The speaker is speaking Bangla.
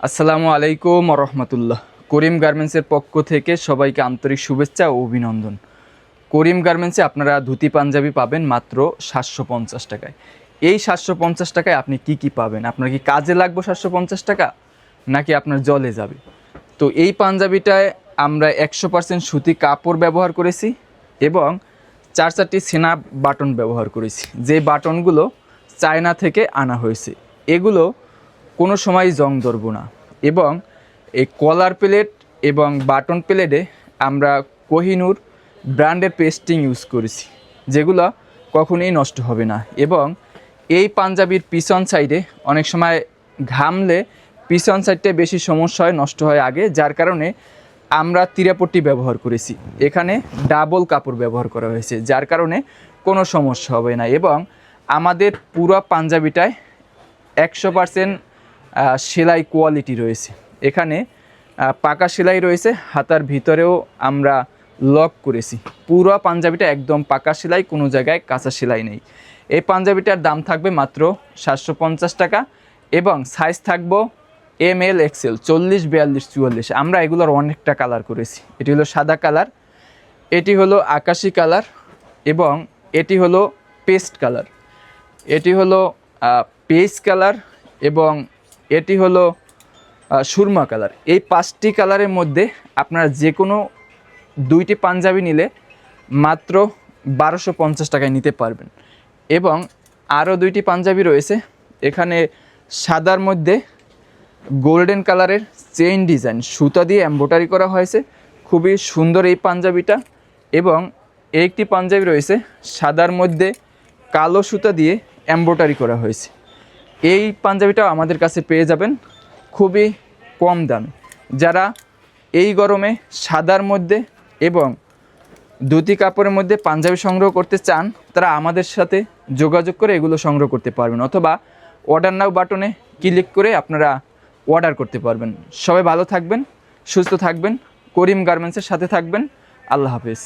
আসসালামু আলাইকুম রহমতুল্লাহ। করিম গার্মেন্টসের পক্ষ থেকে সবাইকে আন্তরিক শুভেচ্ছা ও অভিনন্দন। করিম গার্মেন্টসে আপনারা ধুতি পাঞ্জাবি পাবেন মাত্র 750 টাকায়। এই 750 টাকায় আপনি কি পাবেন? আপনার কি কাজে লাগবে 750 টাকা, নাকি আপনার জলে যাবে? তো এই পাঞ্জাবিটায় আমরা 100% সুতি কাপড় ব্যবহার করেছি এবং 4-4টি সেনা বাটন ব্যবহার করেছি, যে বাটনগুলো চায়না থেকে আনা হয়েছে। এগুলো কোনো সময় জং ধরবো না এবং এই কলার প্লেট এবং বাটন প্লেটে আমরা কোহিনুর ব্র্যান্ডের পেস্টিং ইউজ করেছি, যেগুলো কখনোই নষ্ট হবে না। এবং এই পাঞ্জাবির পিছন সাইডে অনেক সময় ঘামলে পিছন সাইডটায় বেশি সমস্যা হয়, নষ্ট হয় আগে, যার কারণে আমরা তিরাপট্টি ব্যবহার করেছি। এখানে ডাবল কাপড় ব্যবহার করা হয়েছে, যার কারণে কোনো সমস্যা হবে না। এবং আমাদের পুরো পাঞ্জাবিটায় 100% সেলাই কোয়ালিটি রয়েছে। এখানে পাকা সেলাই রয়েছে, হাতার ভিতরেও আমরা লক করেছি। পুরো পাঞ্জাবিটা একদম পাকা সেলাই, কোনো জায়গায় কাঁচা সেলাই নেই। এই পাঞ্জাবিটার দাম থাকবে মাত্র 750 টাকা এবং সাইজ থাকবো ML XL 40, 42, 44। আমরা এগুলোর অনেকটা কালার করেছি। এটি হলো সাদা কালার, এটি হলো আকাশি কালার এবং এটি হলো পেস্ট কালার, এটি হলো পেস্ট কালার এবং এটি হলো সুরমা কালার। এই 5টি কালারের মধ্যে আপনারা যে কোনো 2টি পাঞ্জাবি নিলে মাত্র 1250 টাকায় নিতে পারবেন। এবং আরও 2টি পাঞ্জাবি রয়েছে। এখানে সাদার মধ্যে গোল্ডেন কালারের চেইন ডিজাইন সুতা দিয়ে এমব্রয়ডারি করা হয়েছে, খুবই সুন্দর এই পাঞ্জাবিটা। এবং একটি পাঞ্জাবি রয়েছে সাদার মধ্যে কালো সুতা দিয়ে এমব্রয়ডারি করা হয়েছে। এই পাঞ্জাবিটাও আমাদের কাছে পেয়ে যাবেন খুবই কম দামে। যারা এই গরমে সাদার মধ্যে এবং ধুতি কাপড়ের মধ্যে পাঞ্জাবি সংগ্রহ করতে চান, তারা আমাদের সাথে যোগাযোগ করে এগুলো সংগ্রহ করতে পারবেন, অথবা অর্ডার নাও বাটনে ক্লিক করে আপনারা অর্ডার করতে পারবেন। সবাই ভালো থাকবেন, সুস্থ থাকবেন, করিম গার্মেন্টসের সাথে থাকবেন। আল্লাহ হাফেজ।